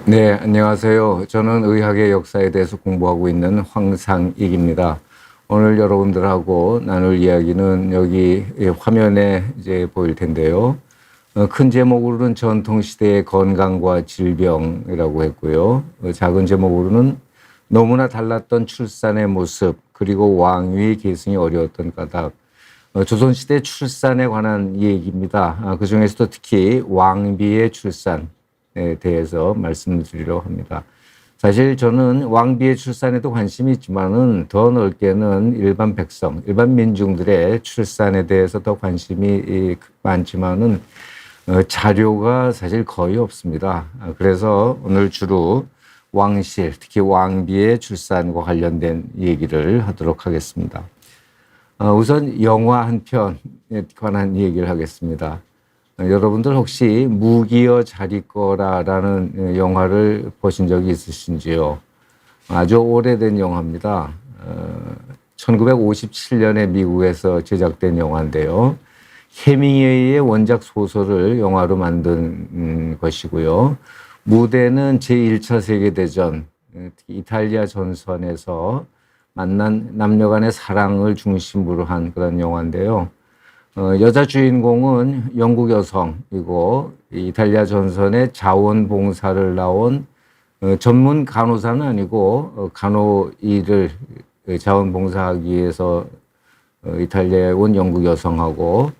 네, 안녕하세요. 저는 의학의 역사에 대해서 공부하고 있는 황상익입니다. 오늘 여러분들하고 나눌 이야기는 여기 화면에 이제 보일 텐데요. 큰 제목으로는 전통시대의 건강과 질병이라고 했고요. 작은 제목으로는 너무나 달랐던 출산의 모습, 그리고 왕위 계승이 어려웠던 까닭. 조선시대 출산에 관한 얘기입니다. 그 중에서도 특히 왕비의 출산에 대해서 말씀드리려고 합니다. 사실 저는 왕비의 출산에도 관심이 있지만은 더 넓게는 일반 백성, 일반 민중들의 출산에 대해서 더 관심이 많지만은 자료가 사실 거의 없습니다. 그래서 오늘 주로 왕실, 특히 왕비의 출산과 관련된 얘기를 하도록 하겠습니다. 우선 영화 한 편에 관한 얘기를 하겠습니다. 여러분들 혹시 무기여 자리거라라는 영화를 보신 적이 있으신지요? 아주 오래된 영화입니다. 1957년에 미국에서 제작된 영화인데요. 해밍웨이의 원작 소설을 영화로 만든 것이고요. 무대는 제1차 세계대전, 특히 이탈리아 전선에서 만난 남녀 간의 사랑을 중심으로 한 그런 영화인데요. 여자 주인공은 영국 여성이고 이탈리아 전선에 자원봉사를 나온 전문 간호사는 아니고 간호 일을 자원봉사하기 위해서 이탈리아에 온 영국 여성하고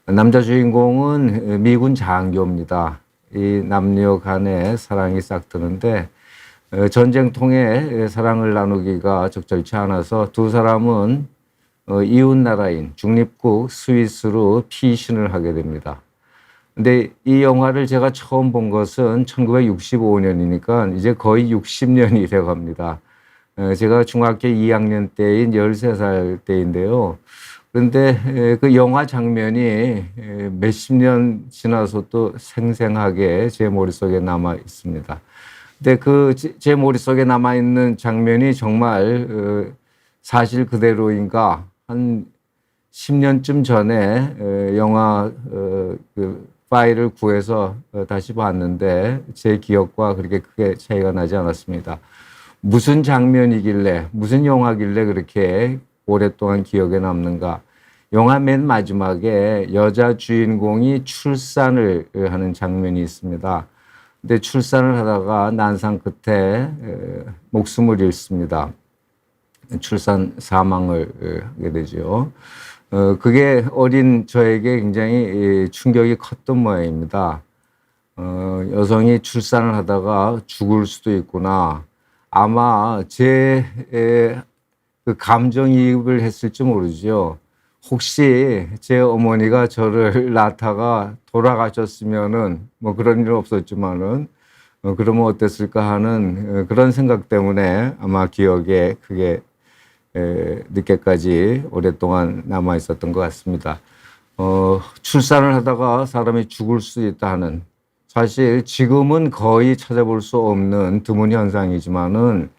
남자 주인공은 미군 장교입니다. 이 남녀 간의 사랑이 싹트는데 전쟁통에 사랑을 나누기가 적절치 않아서 두 사람은 이웃 나라인 중립국 스위스로 피신을 하게 됩니다. 근데 이 영화를 제가 처음 본 것은 1965년이니까 이제 거의 60년이 돼 갑니다. 제가 중학교 2학년 때인 13살 때인데요. 그런데 그 영화 장면이 몇십 년 지나서 또 생생하게 제 머릿속에 남아 있습니다. 근데 그 제 머릿속에 남아있는 장면이 정말 사실 그대로인가 한 10년쯤 전에 영화 그 파일을 구해서 다시 봤는데 제 기억과 그렇게 크게 차이가 나지 않았습니다. 무슨 장면이길래 무슨 영화길래 그렇게 오랫동안 기억에 남는가. 영화 맨 마지막에 여자 주인공이 출산을 하는 장면이 있습니다. 근데 출산을 하다가 난상 끝에 목숨을 잃습니다. 출산 사망을 하게 되죠. 그게 어린 저에게 굉장히 충격이 컸던 모양입니다. 여성이 출산을 하다가 죽을 수도 있구나. 아마 제 그 감정이입을 했을지 모르죠. 혹시 제 어머니가 저를 낳다가 돌아가셨으면은 뭐 그런 일은 없었지만은 그러면 어땠을까 하는 그런 생각 때문에 아마 기억에 그게 늦게까지 오랫동안 남아 있었던 것 같습니다. 출산을 하다가 사람이 죽을 수 있다 하는, 사실 지금은 거의 찾아볼 수 없는 드문 현상이지만은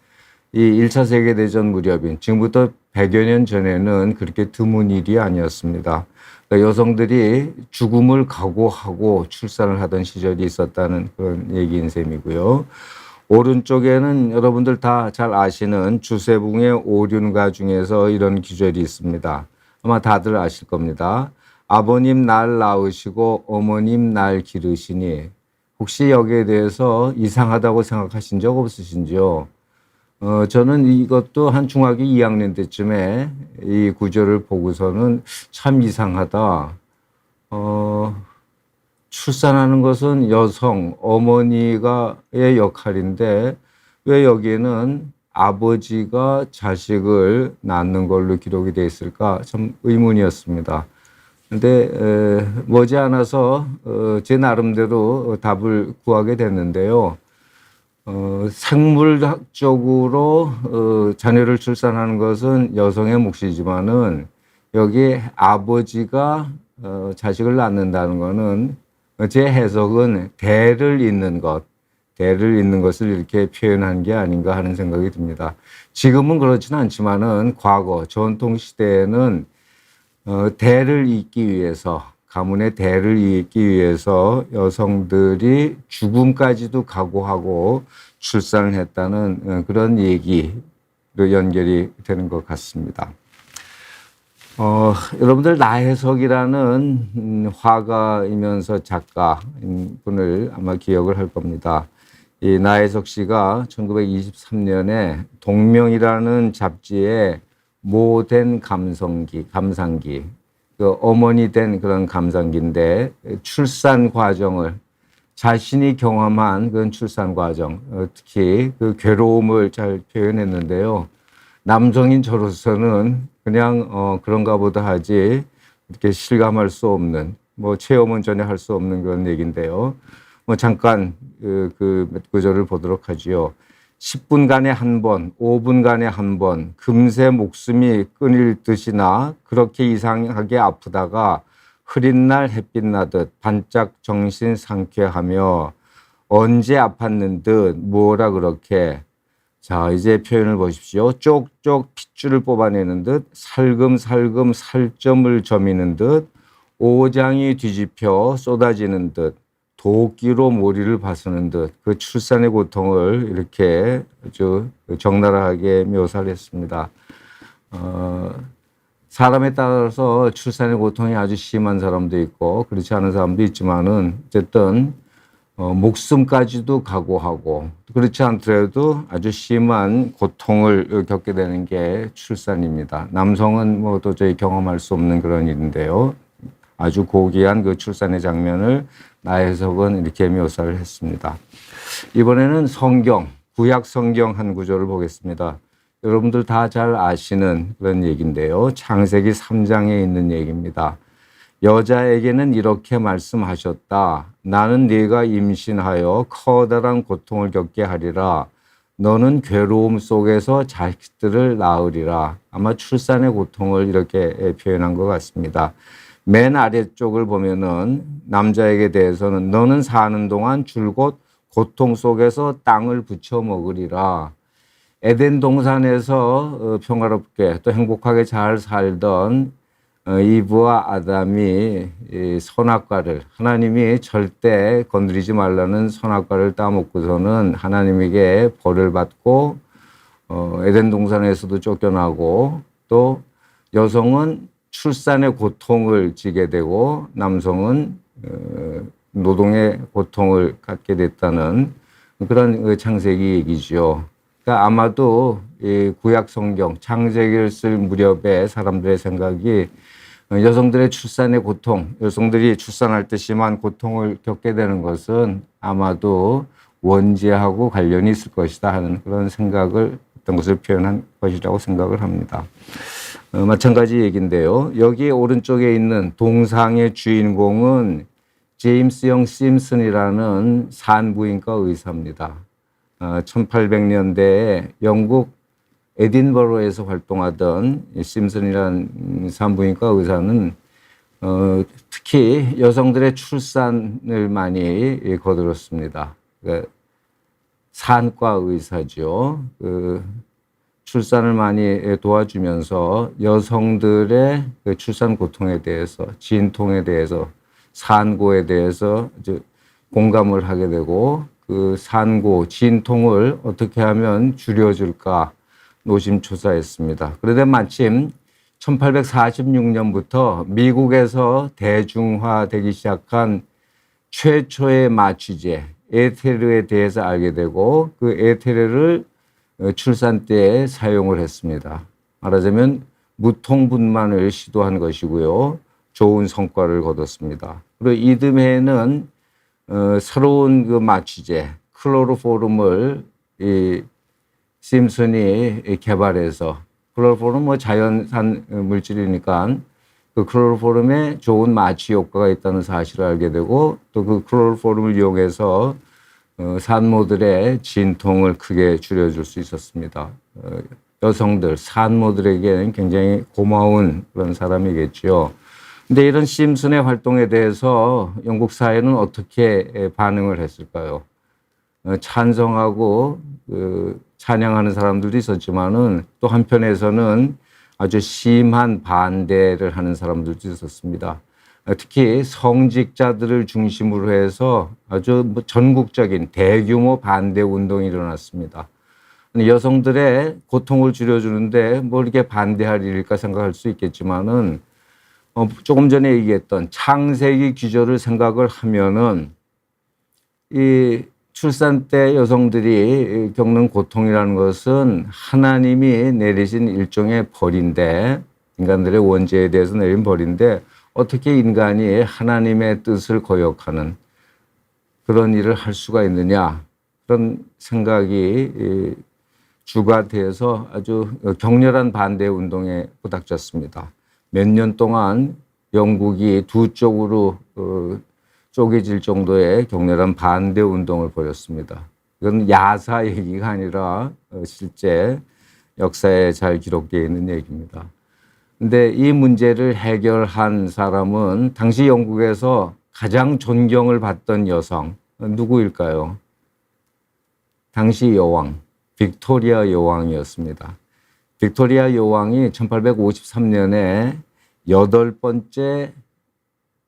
이 1차 세계대전 무렵인 지금부터 100여 년 전에는 그렇게 드문 일이 아니었습니다. 그러니까 여성들이 죽음을 각오하고 출산을 하던 시절이 있었다는 그런 얘기인 셈이고요. 오른쪽에는 여러분들 다 잘 아시는 주세붕의 오륜가 중에서 이런 구절이 있습니다. 아마 다들 아실 겁니다. 아버님 날 낳으시고 어머님 날 기르시니. 혹시 여기에 대해서 이상하다고 생각하신 적 없으신지요? 저는 이것도 한 중학교 2학년 때쯤에 이 구절을 보고서는 참 이상하다. 출산하는 것은 여성, 어머니가의 역할인데 왜 여기에는 아버지가 자식을 낳는 걸로 기록이 되어 있을까 참 의문이었습니다. 근데 머지않아서 제 나름대로 답을 구하게 됐는데요. 생물학적으로 자녀를 출산하는 것은 여성의 몫이지만은 여기 아버지가 자식을 낳는다는 것은 제 해석은 대를 잇는 것을 이렇게 표현한 게 아닌가 하는 생각이 듭니다. 지금은 그렇지는 않지만은 과거 전통 시대에는 대를 잇기 위해서 가문의 대를 잇기 위해서 여성들이 죽음까지도 각오하고 출산을 했다는 그런 얘기로 연결이 되는 것 같습니다. 여러분들 나혜석이라는 화가이면서 작가인 분을 아마 기억을 할 겁니다. 이 나혜석 씨가 1923년에 동명이라는 잡지에 모된 감상기, 그 어머니 된 그런 감상기인데 출산 과정을 자신이 경험한 그런 출산 과정, 특히 그 괴로움을 잘 표현했는데요. 남성인 저로서는 그냥 그런가 보다 하지 이렇게 실감할 수 없는, 뭐 체험은 전혀 할 수 없는 그런 얘기인데요. 뭐 잠깐 몇 구절을 보도록 하지요. 10분간에 한 번, 5분간에 한 번, 금세 목숨이 끊일 듯이나 그렇게 이상하게 아프다가 흐린 날 햇빛 나듯 반짝 정신 상쾌하며 언제 아팠는 듯 뭐라 그렇게. 자, 이제 표현을 보십시오. 쪽쪽 핏줄을 뽑아내는 듯 살금살금 살점을 저미는 듯 오장이 뒤집혀 쏟아지는 듯 도끼로 머리를 바스는 듯 그 출산의 고통을 이렇게 아주 적나라하게 묘사를 했습니다. 사람에 따라서 출산의 고통이 아주 심한 사람도 있고 그렇지 않은 사람도 있지만은 어쨌든 목숨까지도 각오하고 그렇지 않더라도 아주 심한 고통을 겪게 되는 게 출산입니다. 남성은 뭐 도저히 경험할 수 없는 그런 일인데요. 아주 고귀한 그 출산의 장면을 나혜석은 이렇게 묘사를 했습니다. 이번에는 성경, 구약 성경 한 구절을 보겠습니다. 여러분들 다 잘 아시는 그런 얘기인데요. 창세기 3장에 있는 얘기입니다. 여자에게는 이렇게 말씀하셨다. 나는 네가 임신하여 커다란 고통을 겪게 하리라. 너는 괴로움 속에서 자식들을 낳으리라. 아마 출산의 고통을 이렇게 표현한 것 같습니다. 맨 아래쪽을 보면은 남자에게 대해서는 너는 사는 동안 줄곧 고통 속에서 땅을 부쳐 먹으리라. 에덴 동산에서 평화롭게 또 행복하게 잘 살던 이브와 아담이 선악과를 하나님이 절대 건드리지 말라는 선악과를 따먹고서는 하나님에게 벌을 받고 에덴 동산에서도 쫓겨나고 또 여성은 출산의 고통을 지게 되고 남성은 노동의 고통을 갖게 됐다는 그런 창세기 얘기죠. 그러니까 아마도 이 구약 성경 창세기를 쓸 무렵에 사람들의 생각이 여성들의 출산의 고통, 여성들이 출산할 때 심한 고통을 겪게 되는 것은 아마도 원죄하고 관련이 있을 것이다 하는 그런 생각을 어떤 것을 표현한 것이라고 생각을 합니다. 마찬가지 얘기인데요. 여기 오른쪽에 있는 동상의 주인공은 제임스 영 심슨이라는 산부인과 의사입니다. 1800년대에 영국 에딘버러에서 활동하던 심슨이라는 산부인과 의사는 특히 여성들의 출산을 많이 거들었습니다. 산과 의사죠. 출산을 많이 도와주면서 여성들의 출산 고통에 대해서, 진통에 대해서, 산고에 대해서 공감을 하게 되고 그 산고, 진통을 어떻게 하면 줄여줄까 노심초사했습니다. 그런데 마침 1846년부터 미국에서 대중화되기 시작한 최초의 마취제, 에테르에 대해서 알게 되고 그 에테르를 출산 때에 사용을 했습니다. 말하자면 무통분만을 시도한 것이고요. 좋은 성과를 거뒀습니다. 그리고 이듬해에는 새로운 그 마취제 클로로포름을 이 심슨이 개발해서 클로로포름은 뭐 자연산 물질이니까 그 클로로포름에 좋은 마취 효과가 있다는 사실을 알게 되고 또 그 클로로포름을 이용해서 산모들의 진통을 크게 줄여줄 수 있었습니다. 여성들, 산모들에게는 굉장히 고마운 그런 사람이겠죠. 근데 이런 심슨의 활동에 대해서 영국 사회는 어떻게 반응을 했을까요? 찬성하고 찬양하는 사람들도 있었지만은 또 한편에서는 아주 심한 반대를 하는 사람들도 있었습니다. 특히 성직자들을 중심으로 해서 아주 전국적인 대규모 반대 운동이 일어났습니다. 여성들의 고통을 줄여주는데 뭐 이렇게 반대할 일일까 생각할 수 있겠지만은 조금 전에 얘기했던 창세기 기조를 생각을 하면은 이 출산 때 여성들이 겪는 고통이라는 것은 하나님이 내리신 일종의 벌인데, 인간들의 원죄에 대해서 내린 벌인데 어떻게 인간이 하나님의 뜻을 거역하는 그런 일을 할 수가 있느냐, 그런 생각이 주가 돼서 아주 격렬한 반대 운동에 부닥쳤습니다. 몇 년 동안 영국이 두 쪽으로 쪼개질 정도의 격렬한 반대 운동을 벌였습니다. 이건 야사 얘기가 아니라 실제 역사에 잘 기록되어 있는 얘기입니다. 근데 이 문제를 해결한 사람은 당시 영국에서 가장 존경을 받던 여성, 누구일까요? 당시 여왕, 빅토리아 여왕이었습니다. 빅토리아 여왕이 1853년에 8번째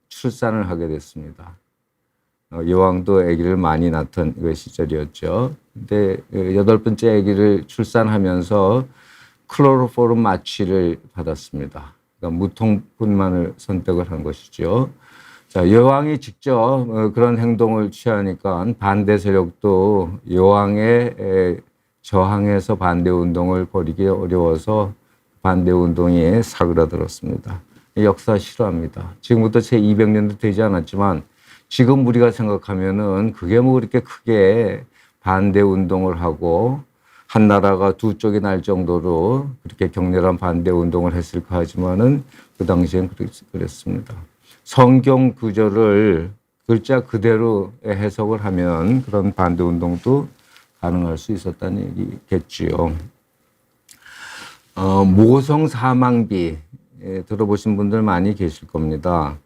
출산을 하게 됐습니다. 여왕도 아기를 많이 낳던 그 시절이었죠. 근데 8번째 아기를 출산하면서 클로로포름 마취를 받았습니다. 그러니까 무통분만을 선택을 한 것이죠. 자, 여왕이 직접 그런 행동을 취하니까 반대 세력도 여왕의 저항해서 반대 운동을 벌이기 어려워서 반대 운동이 사그라들었습니다. 역사 싫어합니다. 지금부터 채 200년도 되지 않았지만 지금 우리가 생각하면은 그게 뭐 그렇게 크게 반대 운동을 하고 한 나라가 두 쪽이 날 정도로 그렇게 격렬한 반대 운동을 했을까 하지만은 그 당시엔 그랬습니다. 성경 구절을 글자 그대로 해석을 하면 그런 반대 운동도 가능할 수 있었다는 얘기겠지요. 모성 사망비 들어보신 분들 많이 계실 겁니다.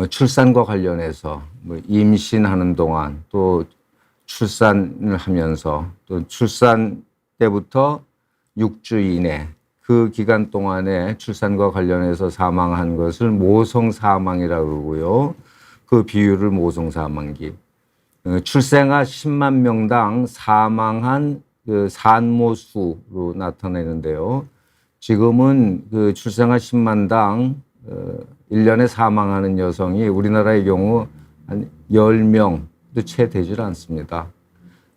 출산과 관련해서 뭐 임신하는 동안 또 출산을 하면서 또 출산 때부터 6주 이내 그 기간 동안에 출산과 관련해서 사망한 것을 모성 사망이라고 그러고요. 그 비율을 모성 사망기. 출생아 10만 명당 사망한 그 산모수로 나타내는데요. 지금은 그 출생아 10만당 1년에 사망하는 여성이 우리나라의 경우 한 10명도 채 되질 않습니다.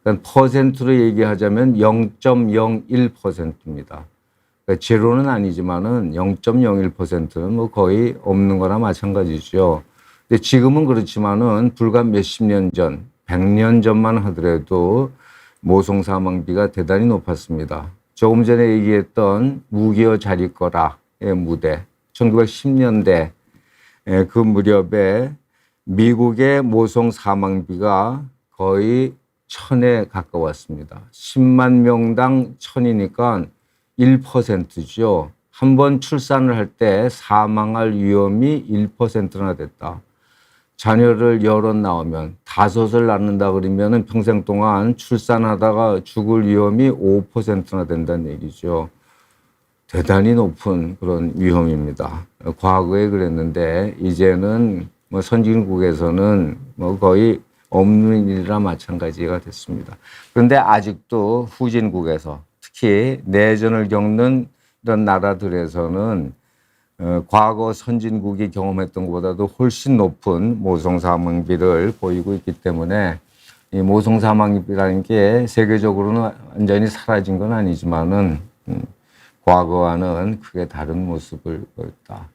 그러니까 퍼센트로 얘기하자면 0.01%입니다. 그러니까 제로는 아니지만은 0.01%는 뭐 거의 없는 거나 마찬가지죠. 근데 지금은 그렇지만은 불과 몇십 년 전, 100년 전만 하더라도 모성 사망비가 대단히 높았습니다. 조금 전에 얘기했던 무기여 자리거라의 무대, 1910년대 그 무렵에 미국의 모성 사망비가 거의 1000에 가까웠습니다. 10만 명당 1000이니까 1%죠. 한 번 출산을 할 때 사망할 위험이 1%나 됐다. 자녀를 여럿 낳으면 5을 낳는다 그러면 평생 동안 출산하다가 죽을 위험이 5%나 된다는 얘기죠. 대단히 높은 그런 위험입니다. 과거에 그랬는데 이제는 뭐 선진국에서는 뭐 거의 없는 일이라 마찬가지가 됐습니다. 그런데 아직도 후진국에서 특히 내전을 겪는 이런 나라들에서는 과거 선진국이 경험했던 것보다도 훨씬 높은 모성 사망비를 보이고 있기 때문에 이 모성 사망비라는 게 세계적으로는 완전히 사라진 건 아니지만은 과거와는 크게 다른 모습을 보였다.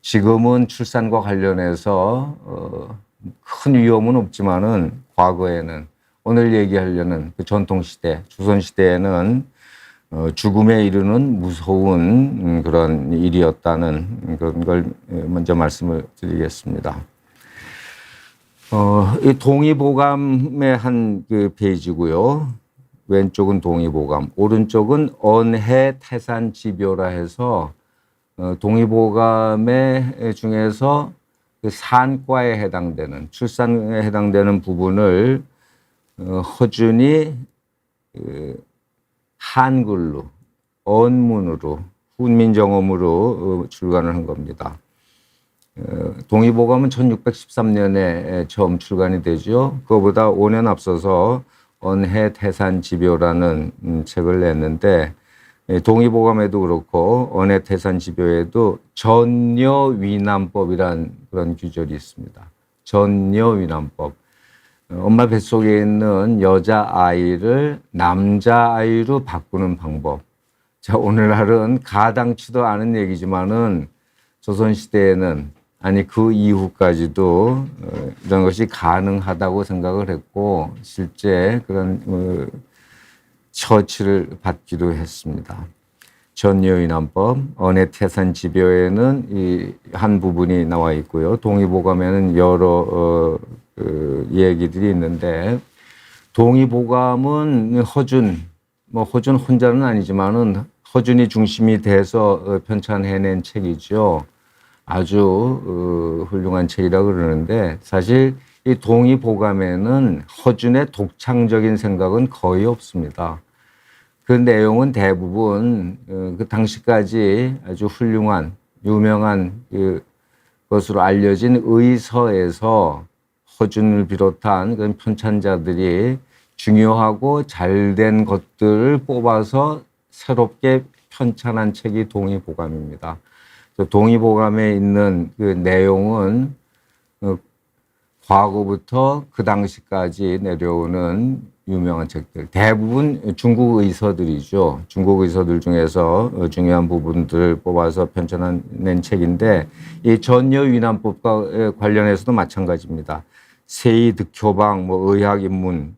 지금은 출산과 관련해서 큰 위험은 없지만은 과거에는 오늘 얘기하려는 그 전통시대, 조선시대에는 죽음에 이르는 무서운 그런 일이었다는 그런 걸 먼저 말씀을 드리겠습니다. 이 동의보감의 한 그 페이지고요. 왼쪽은 동의보감, 오른쪽은 언해태산지묘라 해서 동의보감의 중에서 그 산과에 해당되는 출산에 해당되는 부분을 허준이 한글로 언문으로 훈민정음으로 출간을 한 겁니다. 동의보감은 1613년에 처음 출간이 되죠. 그거보다 5년 앞서서 언해태산지묘라는 책을 냈는데, 동의보감에도 그렇고 언해태산지묘에도 전여위남법이란 그런 규절이 있습니다. 전여위남법. 엄마 뱃속에 있는 여자아이를 남자아이로 바꾸는 방법. 자, 오늘날은 가당치도 않은 얘기지만은 조선시대에는, 아니 그 이후까지도 이런 것이 가능하다고 생각을 했고 실제 그런 처치를 받기도 했습니다. 전여위남법, 언해태산지묘에는 이 한 부분이 나와 있고요. 동의보감에는 여러 얘기들이 있는데, 동의보감은 허준, 허준 혼자는 아니지만은 허준이 중심이 돼서 편찬해낸 책이죠. 아주 훌륭한 책이라고 그러는데, 사실 이 동의보감에는 허준의 독창적인 생각은 거의 없습니다. 그 내용은 대부분 그 당시까지 아주 훌륭한 유명한 것으로 알려진 의서에서 허준을 비롯한 그런 편찬자들이 중요하고 잘된 것들을 뽑아서 새롭게 편찬한 책이 동의보감입니다. 동의보감에 있는 그 내용은 과거부터 그 당시까지 내려오는 유명한 책들, 대부분 중국 의서들이죠. 중국 의서들 중에서 중요한 부분들을 뽑아서 편찬한 책인데, 이 전여위남법과 관련해서도 마찬가지입니다. 세이득효방, 의학인문,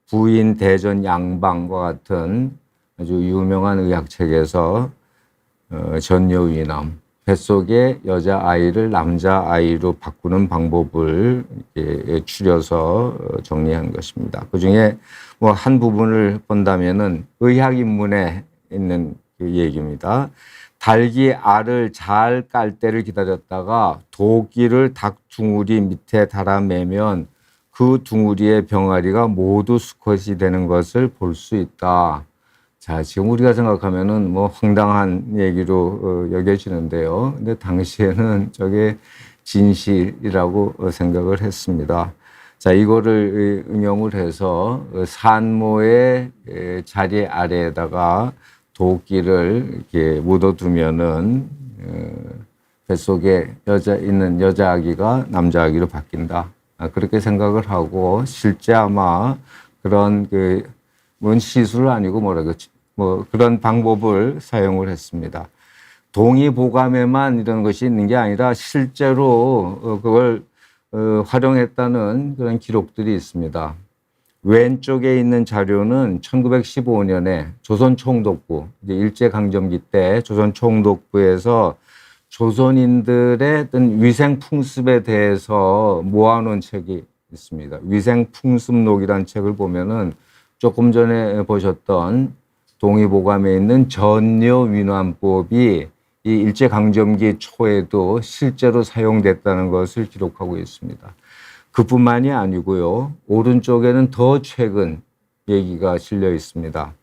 부인 대전 양방과 같은 아주 유명한 의학책에서 전여위남, 뱃속의 여자아이를 남자아이로 바꾸는 방법을 추려서 정리한 것입니다. 그중에 한 부분을 본다면은 의학인문에 있는 그 얘기입니다. 닭이 알을 잘 깔 때를 기다렸다가 도끼를 닭 둥우리 밑에 달아매면 그 둥우리의 병아리가 모두 수컷이 되는 것을 볼 수 있다. 자, 지금 우리가 생각하면은 황당한 얘기로 여겨지는데요. 근데 당시에는 저게 진실이라고 생각을 했습니다. 자, 이거를 응용을 해서 산모의 자리 아래에다가 도끼를 이렇게 묻어두면은 뱃속에 있는 여자 아기가 남자 아기로 바뀐다. 그렇게 생각을 하고, 실제 아마 그런 시술 아니고 그런 방법을 사용을 했습니다. 동의보감에만 이런 것이 있는 게 아니라 실제로 그걸 활용했다는 그런 기록들이 있습니다. 왼쪽에 있는 자료는 1915년에 조선총독부, 일제강점기 때 조선총독부에서 조선인들의 어떤 위생풍습에 대해서 모아놓은 책이 있습니다. 위생풍습록이라는 책을 보면은 조금 전에 보셨던 동의보감에 있는 전여위남법이 이 일제강점기 초에도 실제로 사용됐다는 것을 기록하고 있습니다. 그뿐만이 아니고요. 오른쪽에는 더 최근 얘기가 실려 있습니다.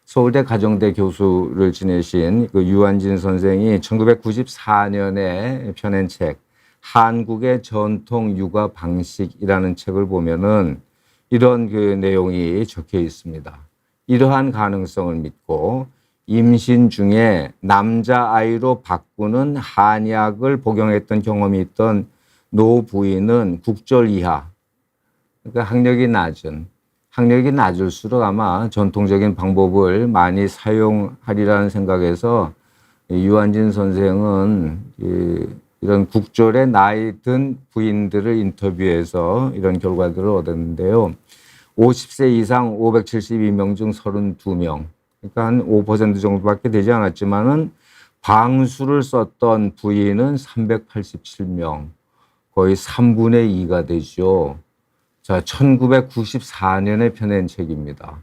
서울대 가정대 교수를 지내신 유한진 선생이 1994년에 펴낸 책, 한국의 전통 육아 방식이라는 책을 보면은 이런 내용이 적혀 있습니다. 이러한 가능성을 믿고 임신 중에 남자아이로 바꾸는 한약을 복용했던 경험이 있던 노 부인은 국절 이하, 그러니까 학력이 낮을수록 아마 전통적인 방법을 많이 사용하리라는 생각에서 유한진 선생은 이런 국절의 나이 든 부인들을 인터뷰해서 이런 결과들을 얻었는데요. 50세 이상 572명 중 32명, 그러니까 한 5% 정도밖에 되지 않았지만은 방수를 썼던 부인은 387명, 거의 3분의 2가 되죠. 자, 1994년에 펴낸 책입니다.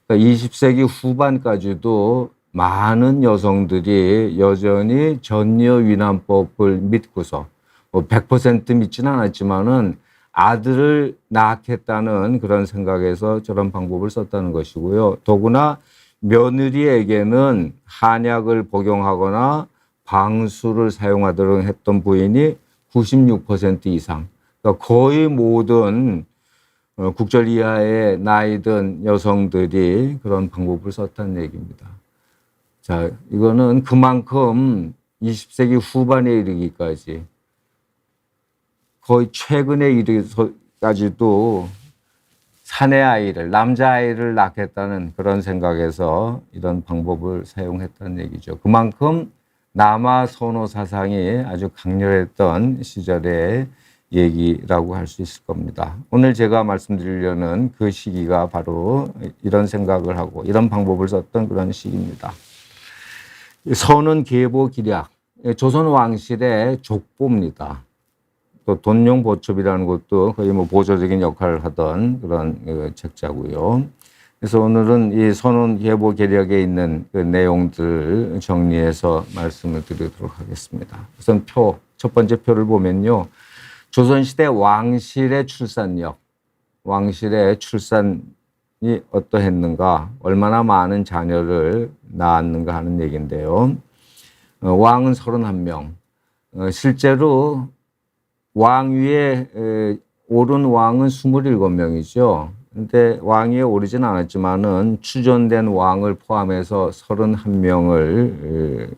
그러니까 20세기 후반까지도 많은 여성들이 여전히 전여위남법을 믿고서 100% 믿지는 않았지만은 아들을 낳겠다는 그런 생각에서 저런 방법을 썼다는 것이고요. 더구나 며느리에게는 한약을 복용하거나 방수를 사용하도록 했던 부인이 96% 이상. 그러니까 거의 모든 국절 이하의 나이 든 여성들이 그런 방법을 썼다는 얘기입니다. 자, 이거는 그만큼 20세기 후반에 이르기까지 거의 최근에 이르기까지도 사내 아이를, 남자아이를 낳겠다는 그런 생각에서 이런 방법을 사용했다는 얘기죠. 그만큼 남아 선호 사상이 아주 강렬했던 시절의 얘기라고 할 수 있을 겁니다. 오늘 제가 말씀드리려는 그 시기가 바로 이런 생각을 하고 이런 방법을 썼던 그런 시기입니다. 선은 계보 기략, 조선 왕실의 족보입니다. 또 돈용 보첩이라는 것도 거의 뭐 보조적인 역할을 하던 그런 책자고요. 그래서 오늘은 이 선원 계보 계략에 있는 그 내용들을 정리해서 말씀을 드리도록 하겠습니다. 우선 첫 번째 표를 보면요. 조선시대 왕실의 출산력, 왕실의 출산이 어떠했는가, 얼마나 많은 자녀를 낳았는가 하는 얘기인데요. 왕은 31명. 실제로 왕 위에 오른 왕은 27명이죠. 근데 왕 위에 오르진 않았지만은 추존된 왕을 포함해서 31명을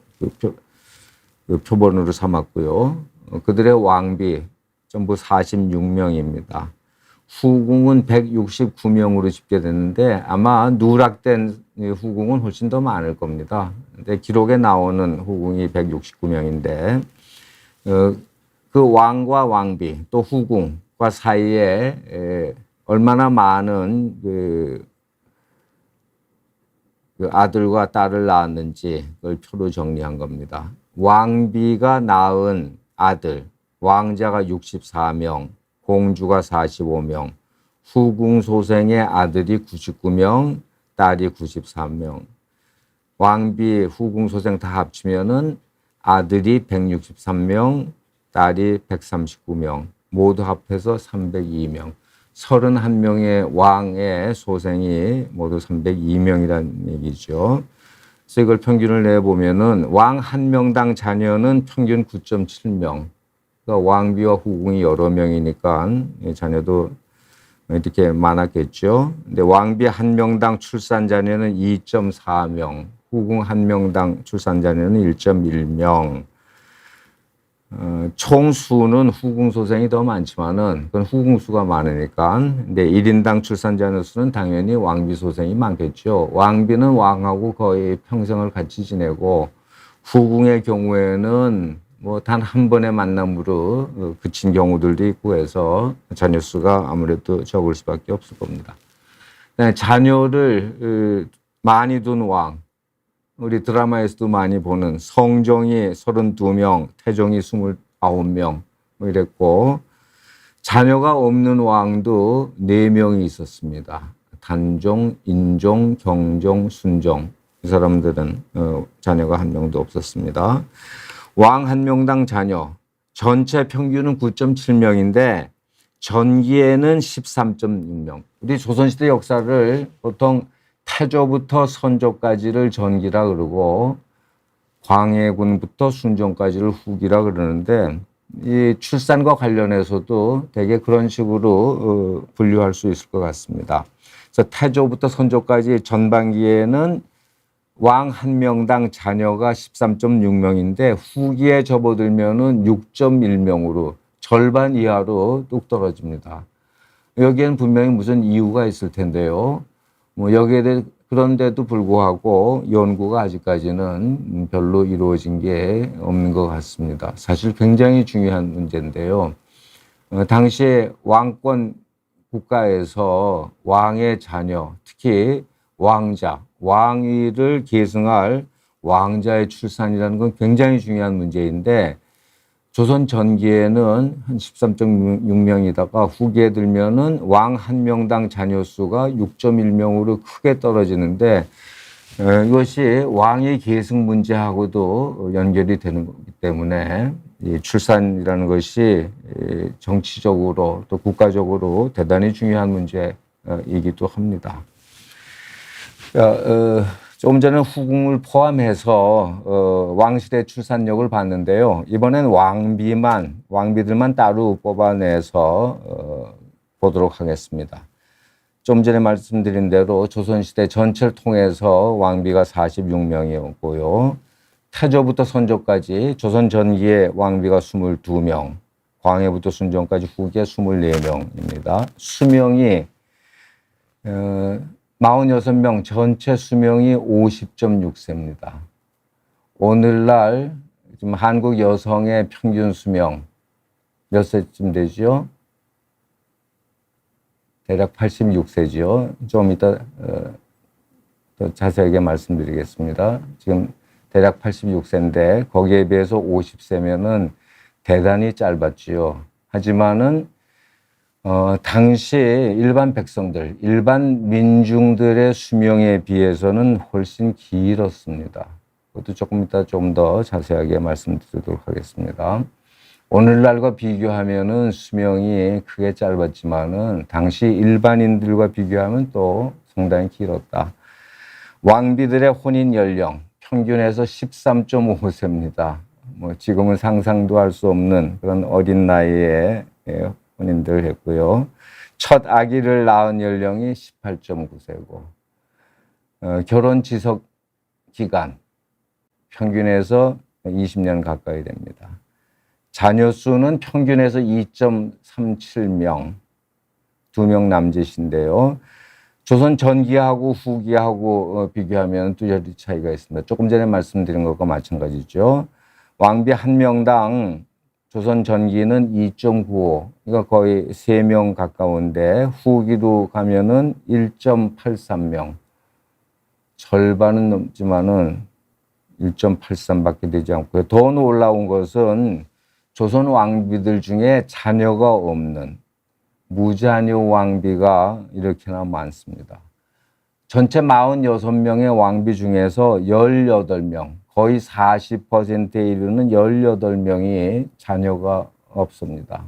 그 표본으로 삼았고요. 그들의 왕비 전부 46명입니다. 후궁은 169명으로 집계됐는데 아마 누락된 후궁은 훨씬 더 많을 겁니다. 근데 기록에 나오는 후궁이 169명인데 그 왕과 왕비 또 후궁과 사이에 얼마나 많은 그 아들과 딸을 낳았는지 그걸 표로 정리한 겁니다. 왕비가 낳은 아들, 왕자가 64명, 공주가 45명, 후궁 소생의 아들이 99명, 딸이 93명. 왕비, 후궁 소생 다 합치면은 아들이 163명, 딸이 139명, 모두 합해서 302명. 31명의 왕의 소생이 모두 302명이라는 얘기죠. 그래서 이걸 평균을 내보면은 왕 한 명당 자녀는 평균 9.7명. 그러니까 왕비와 후궁이 여러 명이니까 자녀도 이렇게 많았겠죠. 근데 왕비 한 명당 출산 자녀는 2.4명, 후궁 한 명당 출산 자녀는 1.1명. 총 수는 후궁 소생이 더 많지만은 그건 후궁 수가 많으니까. 근데 1인당 출산 자녀 수는 당연히 왕비 소생이 많겠죠. 왕비는 왕하고 거의 평생을 같이 지내고 후궁의 경우에는 뭐 단 한 번의 만남으로 그친 경우들도 있고 해서 자녀 수가 아무래도 적을 수밖에 없을 겁니다. 자녀를 많이 둔 왕, 우리 드라마에서도 많이 보는 성종이 32명, 태종이 29명 뭐 이랬고 자녀가 없는 왕도 4명이 있었습니다. 단종, 인종, 경종, 순종. 이 사람들은 자녀가 한 명도 없었습니다. 왕 한 명당 자녀, 전체 평균은 9.7명인데 전기에는 13.6명. 우리 조선시대 역사를 보통 태조부터 선조까지를 전기라 그러고 광해군부터 순종까지를 후기라 그러는데 이 출산과 관련해서도 되게 그런 식으로 분류할 수 있을 것 같습니다. 그래서 태조부터 선조까지 전반기에는 왕 한 명당 자녀가 13.6명인데 후기에 접어들면은 6.1명으로 절반 이하로 뚝 떨어집니다. 여기에는 분명히 무슨 이유가 있을 텐데요. 뭐 여기에 대해 그런데도 불구하고 연구가 아직까지는 별로 이루어진 게 없는 것 같습니다. 사실 굉장히 중요한 문제인데요. 당시에 왕권 국가에서 왕의 자녀, 특히 왕자, 왕위를 계승할 왕자의 출산이라는 건 굉장히 중요한 문제인데 조선 전기에는 한 13.6명이다가 후기에 들면은 왕 한 명당 자녀 수가 6.1명으로 크게 떨어지는데 이것이 왕의 계승 문제하고도 연결이 되는 거기 때문에 이 출산이라는 것이 정치적으로 또 국가적으로 대단히 중요한 문제이기도 합니다. 좀 전에 후궁을 포함해서 왕실의 출산력을 봤는데요. 이번엔 왕비들만 따로 뽑아내서 보도록 하겠습니다. 좀 전에 말씀드린 대로 조선시대 전체를 통해서 왕비가 46명이었고요. 태조부터 선조까지 조선 전기의 왕비가 22명, 광해부터 순종까지 후기에 24명입니다. 수명이 46명, 전체 수명이 50.6세입니다. 오늘날 지금 한국 여성의 평균 수명 몇 세쯤 되죠? 대략 86세죠. 좀 이따 더 자세하게 말씀드리겠습니다. 지금 대략 86세인데 거기에 비해서 50세면은 대단히 짧았지요. 하지만은 당시 일반 백성들, 일반 민중들의 수명에 비해서는 훨씬 길었습니다. 그것도 조금 이따 좀 더 자세하게 말씀드리도록 하겠습니다. 오늘날과 비교하면은 수명이 크게 짧았지만은 당시 일반인들과 비교하면 또 상당히 길었다. 왕비들의 혼인 연령 평균에서 13.5세입니다. 뭐 지금은 상상도 할 수 없는 그런 어린 나이에 혼인들 했고요. 첫 아기를 낳은 연령이 18.9세고 결혼 지속 기간 평균에서 20년 가까이 됩니다. 자녀 수는 평균에서 2.37명, 2명 남짓인데요. 조선 전기하고 후기하고 비교하면 뚜렷이 차이가 있습니다. 조금 전에 말씀드린 것과 마찬가지죠. 왕비 한 명당 조선 전기는 2.95, 그러니까 거의 3명 가까운데 후기로 가면은 1.83명. 절반은 넘지만은 1.83밖에 되지 않고요. 더 놀라운 것은 조선 왕비들 중에 자녀가 없는 무자녀 왕비가 이렇게나 많습니다. 전체 46명의 왕비 중에서 18명, 거의 40%에 이르는 18명이 자녀가 없습니다.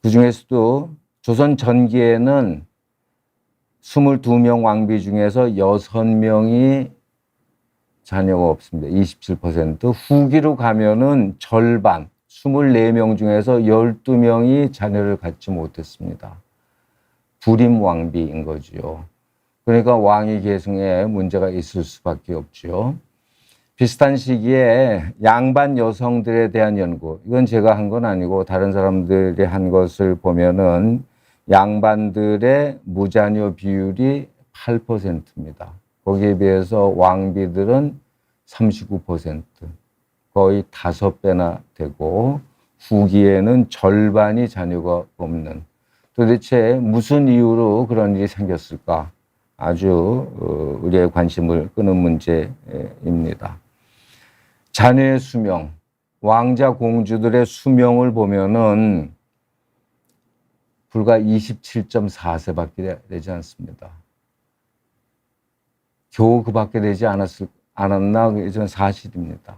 그 중에서도 조선 전기에는 22명 왕비 중에서 6명이 자녀가 없습니다. 27%. 후기로 가면은 절반, 24명 중에서 12명이 자녀를 갖지 못했습니다. 불임 왕비인 거죠. 그러니까 왕위 계승에 문제가 있을 수밖에 없죠. 비슷한 시기에 양반 여성들에 대한 연구, 이건 제가 한 건 아니고 다른 사람들이 한 것을 보면은 양반들의 무자녀 비율이 8%입니다. 거기에 비해서 왕비들은 39%, 거의 5배나 되고 후기에는 절반이 자녀가 없는, 도대체 무슨 이유로 그런 일이 생겼을까? 아주 우리의 관심을 끄는 문제입니다. 자녀의 수명, 왕자 공주들의 수명을 보면은 불과 27.4세밖에 되지 않습니다. 겨우 그밖에 되지 않았나? 이건 사실입니다.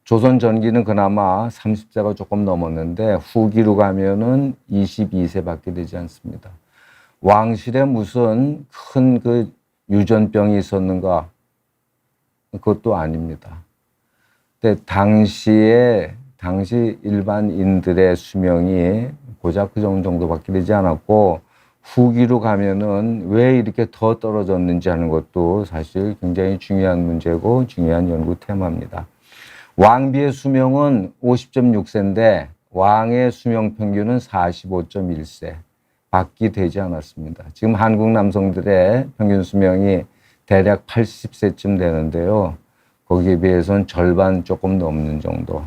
조선 전기는 그나마 30세가 조금 넘었는데 후기로 가면은 22세밖에 되지 않습니다. 왕실에 무슨 큰 그 유전병이 있었는가? 그것도 아닙니다. 근데 당시 일반인들의 수명이 고작 그 정도밖에 되지 않았고 후기로 가면은 왜 이렇게 더 떨어졌는지 하는 것도 사실 굉장히 중요한 문제고 중요한 연구 테마입니다. 왕비의 수명은 50.6세인데 왕의 수명 평균은 45.1세. 밖이 되지 않았습니다. 지금 한국 남성들의 평균 수명이 대략 80세쯤 되는데요. 거기에 비해서는 절반 조금 넘는 정도.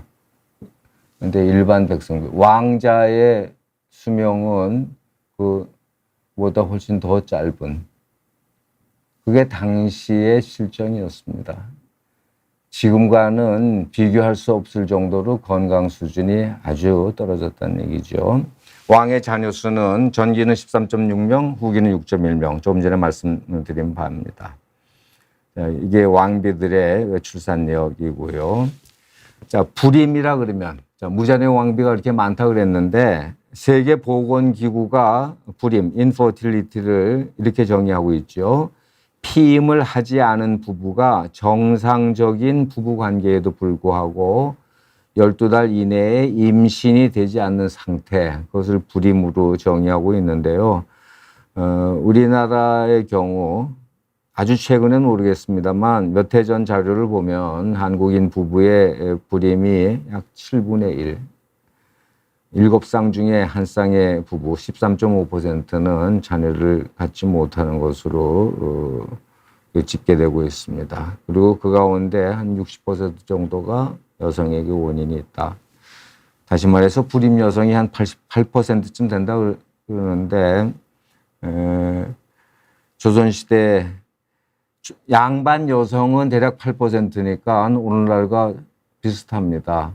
그런데 일반 백성들, 왕자의 수명은 그보다 훨씬 더 짧은, 그게 당시의 실정이었습니다. 지금과는 비교할 수 없을 정도로 건강 수준이 아주 떨어졌다는 얘기죠. 왕의 자녀 수는 전기는 13.6명, 후기는 6.1명. 조금 전에 말씀드린 바입니다. 이게 왕비들의 출산력이고요. 자, 불임이라 그러면, 자, 무자녀 왕비가 이렇게 많다 그랬는데 세계보건기구가 불임, infertility를 이렇게 정의하고 있죠. 피임을 하지 않은 부부가 정상적인 부부 관계에도 불구하고 12달 이내에 임신이 되지 않는 상태, 그것을 불임으로 정의하고 있는데요. 우리나라의 경우 아주 최근엔 모르겠습니다만 몇 해 전 자료를 보면 한국인 부부의 불임이 약 7분의 1. 7쌍 중에 한 쌍의 부부 13.5%는 자녀를 갖지 못하는 것으로 집계되고 있습니다. 그리고 그 가운데 한 60% 정도가 여성에게 원인이 있다. 다시 말해서 불임 여성이 한 88%쯤 된다 그러는데 조선시대 양반 여성은 대략 8%니까 오늘날과 비슷합니다.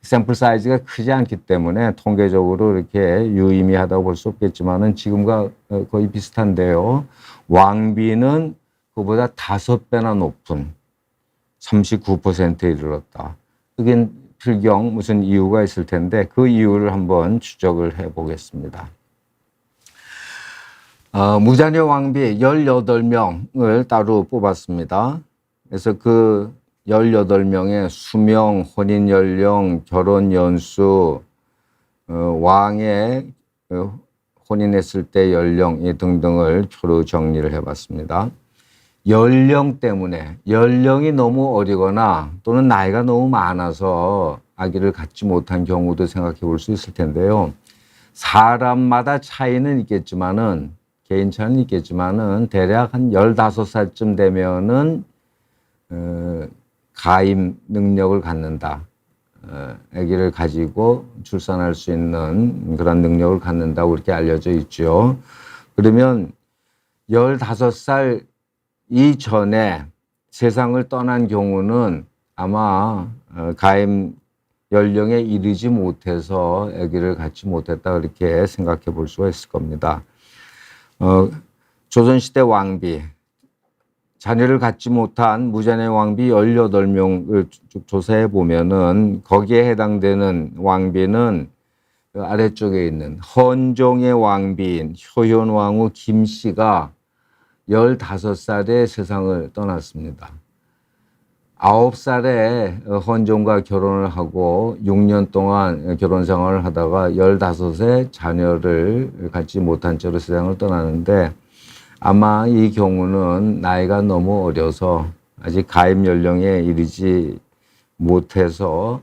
샘플 사이즈가 크지 않기 때문에 통계적으로 이렇게 유의미하다고 볼 수 없겠지만은 지금과 거의 비슷한데요. 왕비는 그보다 5배나 높은 39%에 이르렀다. 그게 필경 무슨 이유가 있을 텐데 그 이유를 한번 추적을 해 보겠습니다. 무자녀 왕비 18명을 따로 뽑았습니다. 그래서 그 18명의 수명, 혼인 연령, 결혼 연수, 왕의 혼인했을 때 연령 등등을 표로 정리를 해봤습니다. 연령 때문에 연령이 너무 어리거나 또는 나이가 너무 많아서 아기를 갖지 못한 경우도 생각해 볼 수 있을 텐데요. 사람마다 차이는 있겠지만은 개인차는 있겠지만은 대략 한 15살쯤 되면은 가임 능력을 갖는다. 아기를 가지고 출산할 수 있는 그런 능력을 갖는다고 그렇게 알려져 있죠. 그러면 15살 이전에 세상을 떠난 경우는 아마 가임 연령에 이르지 못해서 아기를 갖지 못했다 그렇게 생각해 볼 수가 있을 겁니다. 조선시대 왕비, 자녀를 갖지 못한 무자녀 왕비 18명을 조사해 보면은 거기에 해당되는 왕비는 아래쪽에 있는 헌종의 왕비인 효현왕후 김씨가 15살에 세상을 떠났습니다. 9살에 헌종과 결혼을 하고 6년 동안 결혼 생활을 하다가 15세 자녀를 갖지 못한 채로 세상을 떠나는데 아마 이 경우는 나이가 너무 어려서 아직 가임 연령에 이르지 못해서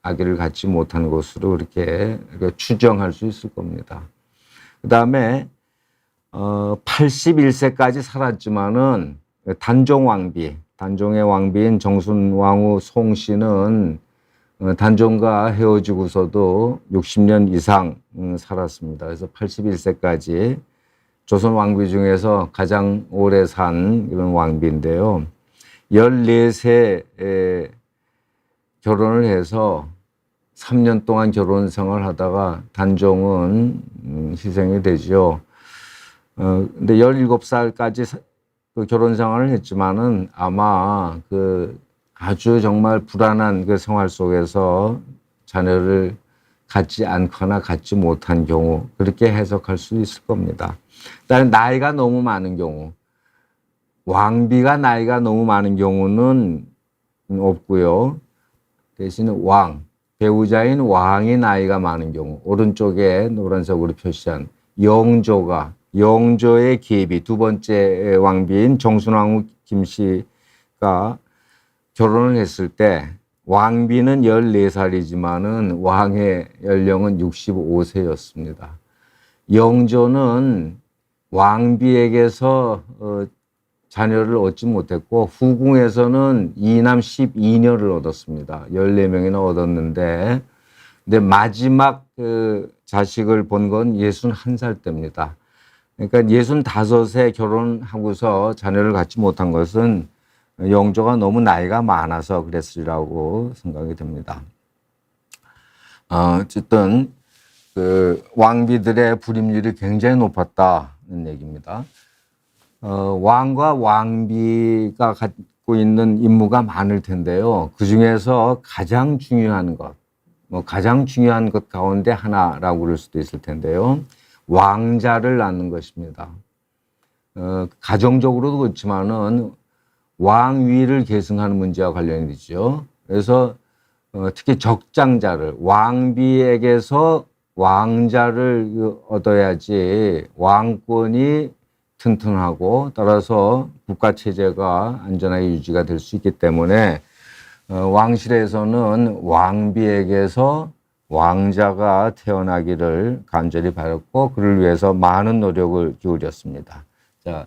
아기를 갖지 못한 것으로 그렇게 추정할 수 있을 겁니다. 그 다음에 81세까지 살았지만은 단종의 왕비인 정순왕후 송씨는 단종과 헤어지고서도 60년 이상 살았습니다. 그래서 81세까지 조선 왕비 중에서 가장 오래 산 이런 왕비인데요. 14세에 결혼을 해서 3년 동안 결혼 생활을 하다가 단종은 희생이 되죠. 근데 17살까지 그 결혼 생활을 했지만은 아마 그 아주 정말 불안한 그 생활 속에서 자녀를 갖지 않거나 갖지 못한 경우 그렇게 해석할 수 있을 겁니다. 일단 나이가 너무 많은 경우, 왕비가 나이가 너무 많은 경우는 없고요. 대신 배우자인 왕이 나이가 많은 경우, 오른쪽에 노란색으로 표시한 영조의 계비, 두 번째 왕비인 정순왕후 김씨가 결혼을 했을 때 왕비는 14살이지만은 왕의 연령은 65세였습니다. 영조는 왕비에게서 자녀를 얻지 못했고 후궁에서는 이남 12녀를 얻었습니다. 14명이나 얻었는데 근데 마지막 그 자식을 본 건 61살 때입니다. 그러니까 65세 결혼하고서 자녀를 갖지 못한 것은 영조가 너무 나이가 많아서 그랬으리라고 생각이 됩니다. 어쨌든 그 왕비들의 불임률이 굉장히 높았다는 얘기입니다. 왕과 왕비가 갖고 있는 임무가 많을 텐데요. 그 중에서 가장 중요한 것 가운데 하나라고 그럴 수도 있을 텐데요. 왕자를 낳는 것입니다. 가정적으로도 그렇지만은 왕위를 계승하는 문제와 관련이 되죠. 그래서 특히 적장자를 왕비에게서 왕자를 얻어야지 왕권이 튼튼하고 따라서 국가 체제가 안전하게 유지가 될 수 있기 때문에 왕실에서는 왕비에게서 왕자가 태어나기를 간절히 바랐고 그를 위해서 많은 노력을 기울였습니다. 자,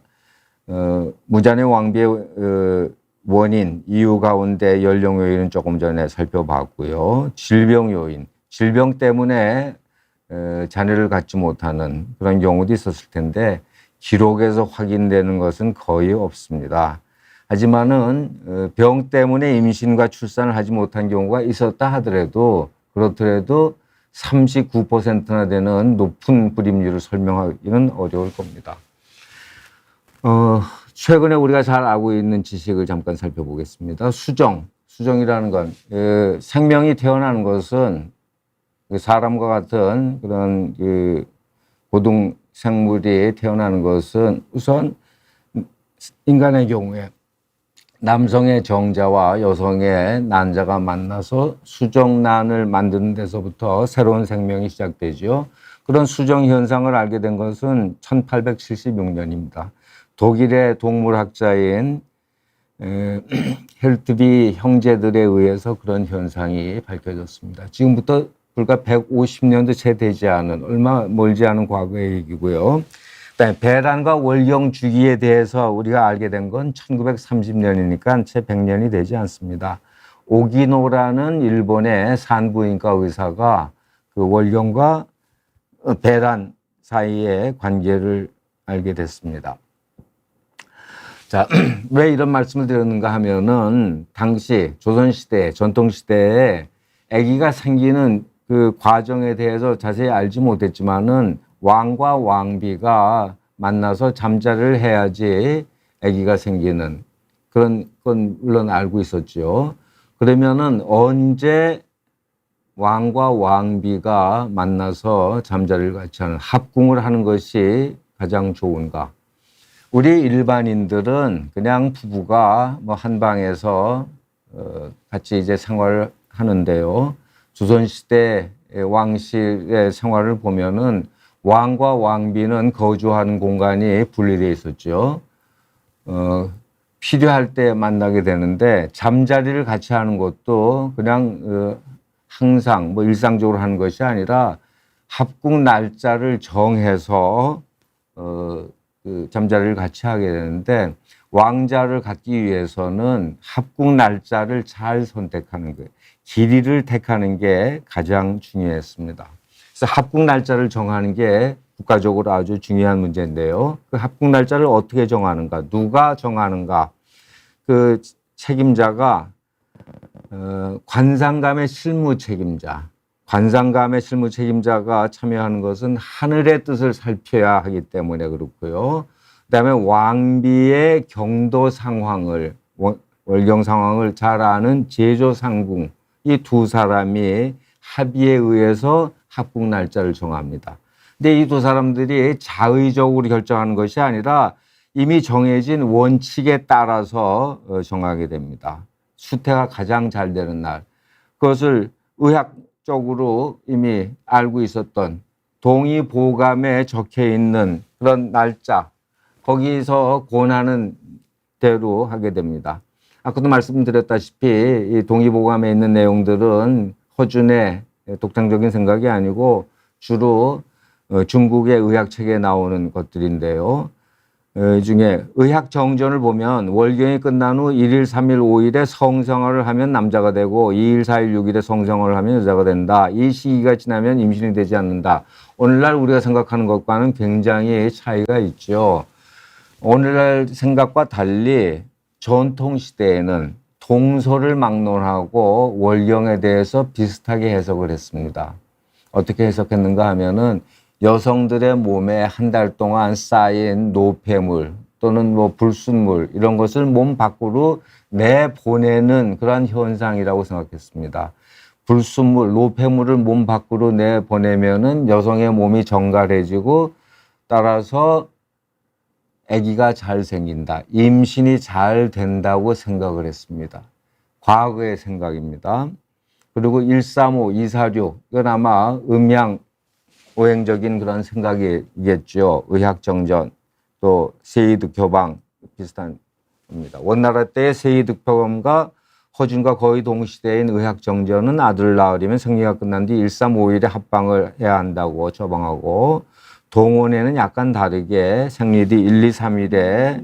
무자네 왕비의 원인, 이유 가운데 연령 요인은 조금 전에 살펴봤고요. 질병 요인, 질병 때문에 자녀를 갖지 못하는 그런 경우도 있었을 텐데 기록에서 확인되는 것은 거의 없습니다. 하지만은 병 때문에 임신과 출산을 하지 못한 경우가 있었다 하더라도 그렇더라도 39%나 되는 높은 불임률을 설명하기는 어려울 겁니다. 최근에 우리가 잘 알고 있는 지식을 잠깐 살펴보겠습니다. 수정이라는 건 생명이 태어나는 것은 사람과 같은 그런 고등 생물이 태어나는 것은 우선 인간의 경우에 남성의 정자와 여성의 난자가 만나서 수정란을 만드는 데서부터 새로운 생명이 시작되죠. 그런 수정 현상을 알게 된 것은 1876년입니다. 독일의 동물학자인 헬트비 형제들에 의해서 그런 현상이 밝혀졌습니다. 지금부터 불과 150년도 채 되지 않은 얼마 멀지 않은 과거의 얘기고요. 그다음에 배란과 월경 주기에 대해서 우리가 알게 된 건 1930년이니까 채 100년이 되지 않습니다. 오기노라는 일본의 산부인과 의사가 그 월경과 배란 사이의 관계를 알게 됐습니다. 자, 왜 이런 말씀을 드렸는가 하면은 당시 조선시대, 전통시대에 아기가 생기는 그 과정에 대해서 자세히 알지 못했지만은 왕과 왕비가 만나서 잠자리를 해야지 아기가 생기는 그런 건 물론 알고 있었죠. 그러면은 언제 왕과 왕비가 만나서 잠자리를 같이 하는 합궁을 하는 것이 가장 좋은가? 우리 일반인들은 그냥 부부가 뭐 한 방에서 같이 이제 생활을 하는데요. 조선시대 왕실의 생활을 보면은 왕과 왕비는 거주하는 공간이 분리되어 있었죠. 필요할 때 만나게 되는데 잠자리를 같이 하는 것도 그냥 항상 뭐 일상적으로 하는 것이 아니라 합궁 날짜를 정해서 그 잠자리를 같이 하게 되는데 왕자를 갖기 위해서는 합궁 날짜를 잘 선택하는 거예요. 길이를 택하는 게 가장 중요했습니다. 그래서 합궁 날짜를 정하는 게 국가적으로 아주 중요한 문제인데요. 그 합궁 날짜를 어떻게 정하는가, 누가 정하는가, 그 책임자가 관상감의 실무 책임자가 참여하는 것은 하늘의 뜻을 살펴야 하기 때문에 그렇고요. 그다음에 왕비의 경도 상황을, 월경 상황을 잘 아는 제조상궁, 이 두 사람이 합의에 의해서 합궁 날짜를 정합니다. 근데 이 두 사람들이 자의적으로 결정하는 것이 아니라 이미 정해진 원칙에 따라서 정하게 됩니다. 수태가 가장 잘 되는 날. 그것을 의학적으로 이미 알고 있었던 동의보감에 적혀 있는 그런 날짜, 거기서 권하는 대로 하게 됩니다. 아까도 말씀드렸다시피 이 동의보감에 있는 내용들은 허준의 독창적인 생각이 아니고 주로 중국의 의학책에 나오는 것들인데요. 이 중에 의학 정전을 보면 월경이 끝난 후 1일, 3일, 5일에 성생활을 하면 남자가 되고 2일, 4일, 6일에 성생활을 하면 여자가 된다. 이 시기가 지나면 임신이 되지 않는다. 오늘날 우리가 생각하는 것과는 굉장히 차이가 있죠. 오늘날 생각과 달리 전통시대에는 동서를 막론하고 월경에 대해서 비슷하게 해석을 했습니다. 어떻게 해석했는가 하면은 여성들의 몸에 한 달 동안 쌓인 노폐물 또는 뭐 불순물 이런 것을 몸 밖으로 내보내는 그런 현상이라고 생각했습니다. 불순물, 노폐물을 몸 밖으로 내보내면은 여성의 몸이 정갈해지고 따라서 아기가 잘 생긴다. 임신이 잘 된다고 생각을 했습니다. 과거의 생각입니다. 그리고 135, 246, 이건 아마 음양 오행적인 그런 생각이겠죠. 의학정전, 또 세이득 교방 비슷한 겁니다. 원나라 때의 세이득 교방과 허준과 거의 동시대인 의학정전은 아들을 낳으려면 생리가 끝난 뒤 1351에 합방을 해야 한다고 처방하고, 동원에는 약간 다르게 생리 뒤 1, 2, 3일에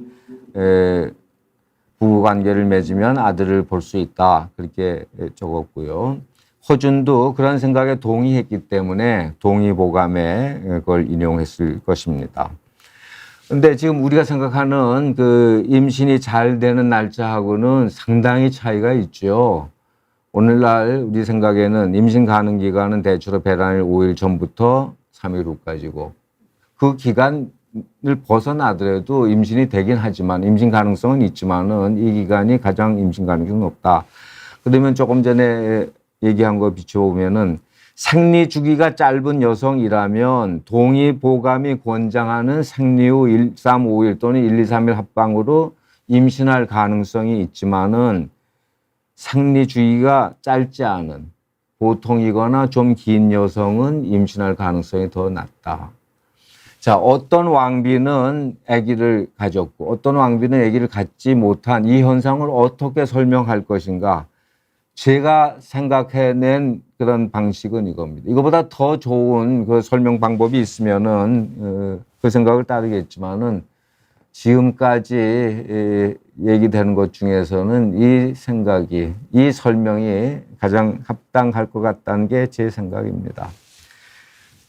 부부관계를 맺으면 아들을 볼 수 있다. 그렇게 적었고요. 허준도 그런 생각에 동의했기 때문에 동의보감에 그걸 인용했을 것입니다. 근데 지금 우리가 생각하는 그 임신이 잘 되는 날짜하고는 상당히 차이가 있죠. 오늘날 우리 생각에는 임신 가능 기간은 대체로 배란일 5일 전부터 3일 후까지고, 그 기간을 벗어나더라도 임신이 되긴 하지만, 임신 가능성은 있지만은 이 기간이 가장 임신 가능성이 높다. 그러면 조금 전에 얘기한 거 비춰보면은 생리 주기가 짧은 여성이라면 동의보감이 권장하는 생리 후 1, 3, 5일 또는 1, 2, 3일 합방으로 임신할 가능성이 있지만은 생리 주기가 짧지 않은 보통이거나 좀 긴 여성은 임신할 가능성이 더 낮다. 자, 어떤 왕비는 아기를 가졌고 어떤 왕비는 아기를 갖지 못한 이 현상을 어떻게 설명할 것인가? 제가 생각해낸 그런 방식은 이겁니다. 이거보다 더 좋은 그 설명 방법이 있으면은 그 생각을 따르겠지만은 지금까지 얘기되는 것 중에서는 이 생각이, 이 설명이 가장 합당할 것 같다는 게 제 생각입니다.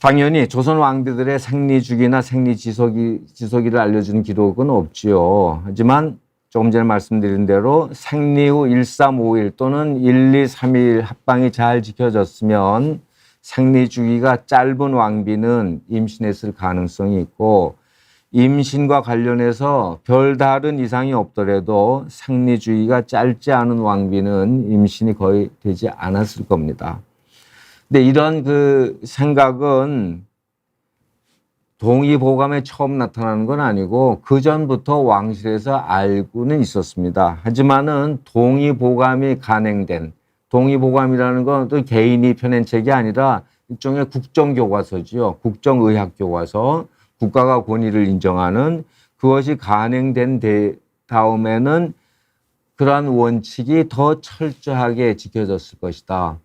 당연히 조선 왕비들의 생리 주기나 생리 지속일을 알려주는 기록은 없지요. 하지만 조금 전에 말씀드린 대로 생리 후 1, 3, 5일 또는 1, 2, 3일 합방이 잘 지켜졌으면 생리 주기가 짧은 왕비는 임신했을 가능성이 있고, 임신과 관련해서 별다른 이상이 없더라도 생리 주기가 짧지 않은 왕비는 임신이 거의 되지 않았을 겁니다. 근데 이런 그 생각은 동의보감에 처음 나타나는 건 아니고 그 전부터 왕실에서 알고는 있었습니다. 하지만은 동의보감이 간행된, 동의보감이라는 건 또 개인이 펴낸 책이 아니라 일종의 국정교과서지요. 국정의학교과서, 국가가 권위를 인정하는, 그것이 간행된 다음에는 그러한 원칙이 더 철저하게 지켜졌을 것이다.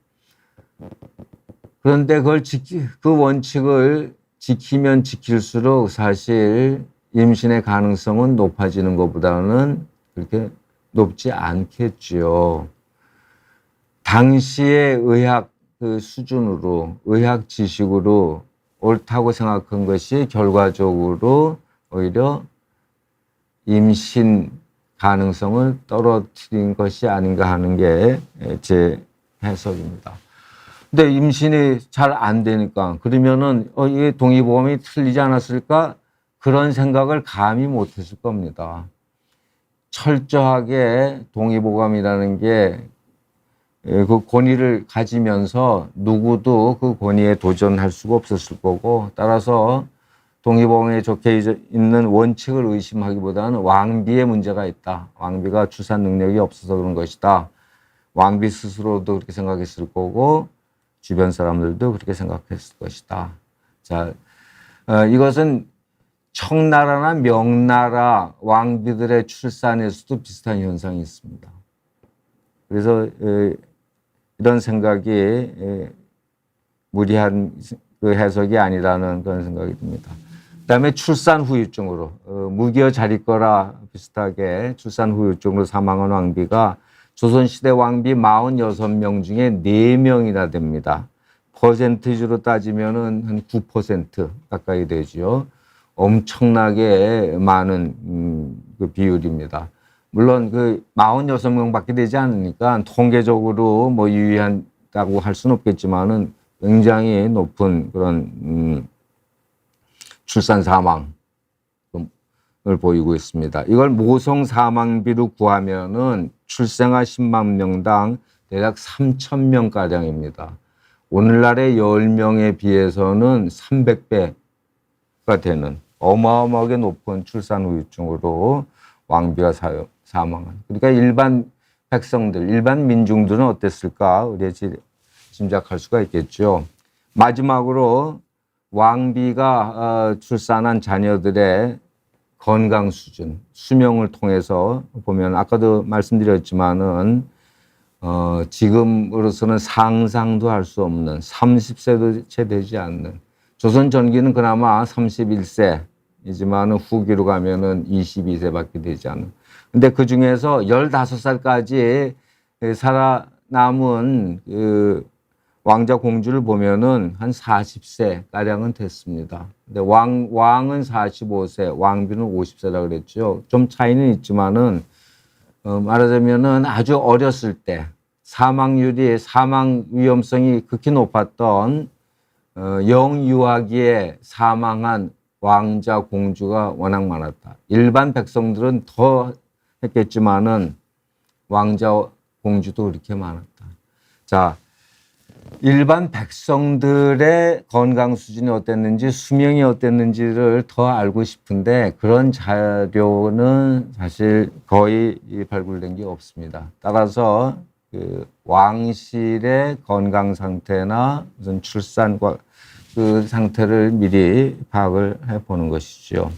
그런데 그 원칙을 지키면 지킬수록 사실 임신의 가능성은 높아지는 것보다는 그렇게 높지 않겠지요. 당시의 의학 그 수준으로, 의학 지식으로 옳다고 생각한 것이 결과적으로 오히려 임신 가능성을 떨어뜨린 것이 아닌가 하는 게 제 해석입니다. 근데 임신이 잘 안 되니까 그러면은 이게 동의보감이 틀리지 않았을까? 그런 생각을 감히 못했을 겁니다. 철저하게 동의보감이라는 게 그 권위를 가지면서 누구도 그 권위에 도전할 수가 없었을 거고, 따라서 동의보감에 적혀 있는 원칙을 의심하기보다는 왕비의 문제가 있다. 왕비가 출산 능력이 없어서 그런 것이다. 왕비 스스로도 그렇게 생각했을 거고 주변 사람들도 그렇게 생각했을 것이다. 자, 이것은 청나라나 명나라 왕비들의 출산에서도 비슷한 현상이 있습니다. 그래서 이런 생각이 무리한 그 해석이 아니라는 그런 생각이 듭니다. 그다음에 출산 후유증으로 무기여 자리거라 비슷하게 출산 후유증으로 사망한 왕비가 조선시대 왕비 46명 중에 4명이나 됩니다. 퍼센티지로 따지면은 한 9% 가까이 되죠. 엄청나게 많은 그 비율입니다. 물론 그 46명밖에 되지 않으니까 통계적으로 뭐 유의한다고 할 수는 없겠지만은 굉장히 높은 그런 출산 사망을 보이고 있습니다. 이걸 모성 사망비로 구하면은 출생아 10만 명당 대략 3,000명 가량입니다. 오늘날의 10명에 비해서는 300배가 되는 어마어마하게 높은 출산 후유증으로 왕비가 사망한. 그러니까 일반 백성들, 일반 민중들은 어땠을까? 우리가 짐작할 수가 있겠죠. 마지막으로 왕비가 출산한 자녀들의 건강 수준, 수명을 통해서 보면 아까도 말씀드렸지만은 지금으로서는 상상도 할 수 없는 30세도 채 되지 않는 조선 전기는 그나마 31세이지만 후기로 가면은 22세밖에 되지 않는. 근데 그 중에서 15살까지 살아남은 그 왕자 공주를 보면은 한 40세 가량은 됐습니다. 근데 왕은 45세, 왕비는 50세라 그랬죠. 좀 차이는 있지만은 말하자면은 아주 어렸을 때 사망 위험성이 극히 높았던 영유아기에 사망한 왕자 공주가 워낙 많았다. 일반 백성들은 더 했겠지만은 왕자 공주도 그렇게 많았다. 자, 일반 백성들의 건강 수준이 어땠는지, 수명이 어땠는지를 더 알고 싶은데 그런 자료는 사실 거의 발굴된 게 없습니다. 따라서 그 왕실의 건강 상태나 무슨 출산과 그 상태를 미리 파악을 해보는 것이죠.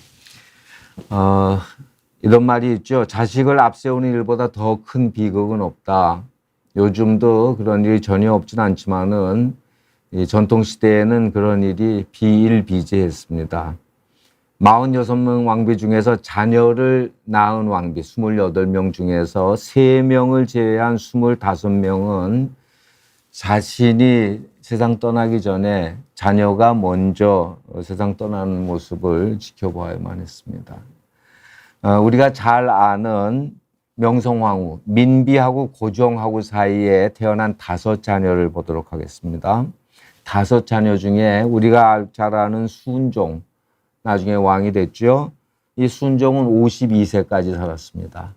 이런 말이 있죠. 자식을 앞세우는 일보다 더 큰 비극은 없다. 요즘도 그런 일이 전혀 없진 않지만은 이 전통시대에는 그런 일이 비일비재했습니다. 46명 왕비 중에서 자녀를 낳은 왕비 28명 중에서 3명을 제외한 25명은 자신이 세상 떠나기 전에 자녀가 먼저 세상 떠나는 모습을 지켜봐야만 했습니다. 우리가 잘 아는 명성황후, 민비하고 고종하고 사이에 태어난 5자녀를 보도록 하겠습니다. 5자녀 중에 우리가 잘 아는 순종, 나중에 왕이 됐죠. 이 순종은 52세까지 살았습니다.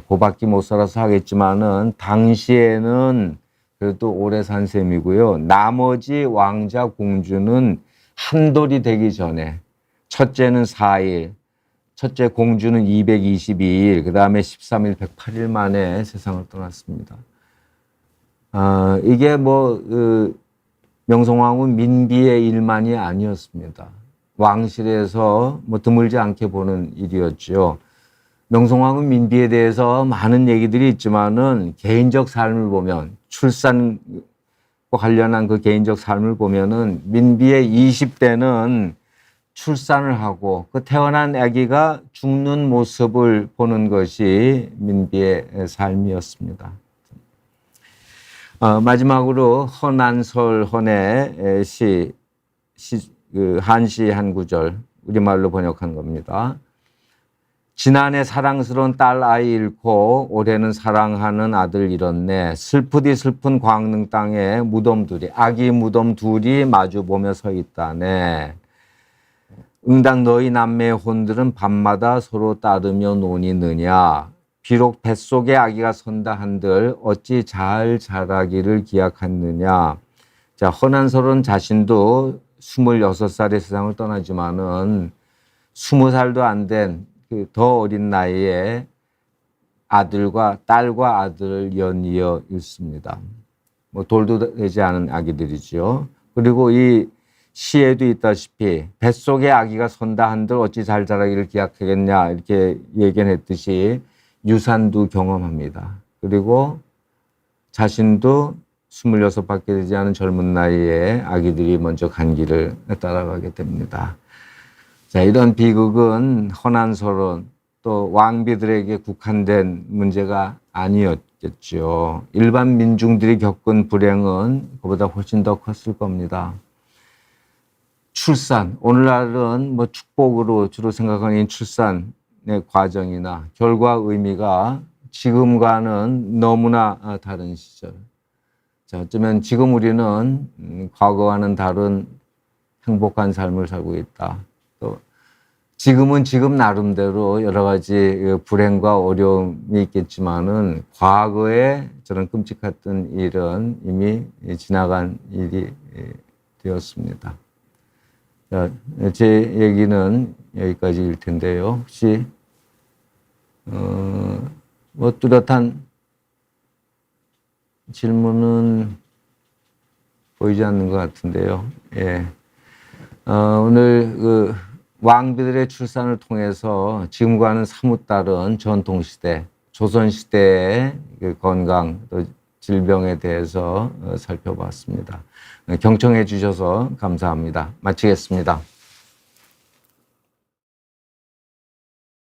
그밖에 못 살아서 하겠지만은 당시에는 그래도 오래 산 셈이고요. 나머지 왕자 공주는 한돌이 되기 전에 첫째는 4일, 첫째 공주는 222일, 그 다음에 13일, 108일 만에 세상을 떠났습니다. 이게 명성황후 민비의 일만이 아니었습니다. 왕실에서 드물지 않게 보는 일이었죠. 명성황후 민비에 대해서 많은 얘기들이 있지만은 개인적 삶을 보면 출산과 관련한 그 개인적 삶을 보면은 민비의 20대는 출산을 하고 그 태어난 아기가 죽는 모습을 보는 것이 민비의 삶이었습니다. 마지막으로 허난설헌의 한시 한 구절 우리말로 번역한 겁니다. 지난해 사랑스러운 딸 아이 잃고 올해는 사랑하는 아들 잃었네. 슬프디 슬픈 광릉 땅에 아기 무덤 둘이 마주보며 서 있다네. 응당 너희 남매의 혼들은 밤마다 서로 따르며 논이느냐. 비록 뱃속에 아기가 선다 한들 어찌 잘 자라기를 기약하느냐. 자, 허난설은 자신도 26살의 세상을 떠나지만은 20살도 안 된 그 더 어린 나이에 딸과 아들을 연이어 잃습니다. 돌도 되지 않은 아기들이죠. 그리고 이 시에도 있다시피 뱃속에 아기가 선다 한들 어찌 잘 자라기를 기약하겠냐 이렇게 예견했듯이 유산도 경험합니다. 그리고 자신도 26밖에 되지 않은 젊은 나이에 아기들이 먼저 간 길을 따라가게 됩니다. 자, 이런 비극은 허난설은 또 왕비들에게 국한된 문제가 아니었겠죠. 일반 민중들이 겪은 불행은 그보다 훨씬 더 컸을 겁니다. 출산, 오늘날은 축복으로 주로 생각하는 출산의 과정이나 결과 의미가 지금과는 너무나 다른 시절. 자, 어쩌면 지금 우리는 과거와는 다른 행복한 삶을 살고 있다. 또 지금은 지금 나름대로 여러 가지 불행과 어려움이 있겠지만은 과거에 저런 끔찍했던 일은 이미 지나간 일이 되었습니다. 자, 제 얘기는 여기까지일 텐데요. 혹시 뭐 뚜렷한 질문은 보이지 않는 것 같은데요. 예. 오늘 그 왕비들의 출산을 통해서 지금과는 사뭇 다른 전통시대, 조선시대의 그 건강, 또 질병에 대해서 살펴봤습니다. 경청해 주셔서 감사합니다. 마치겠습니다.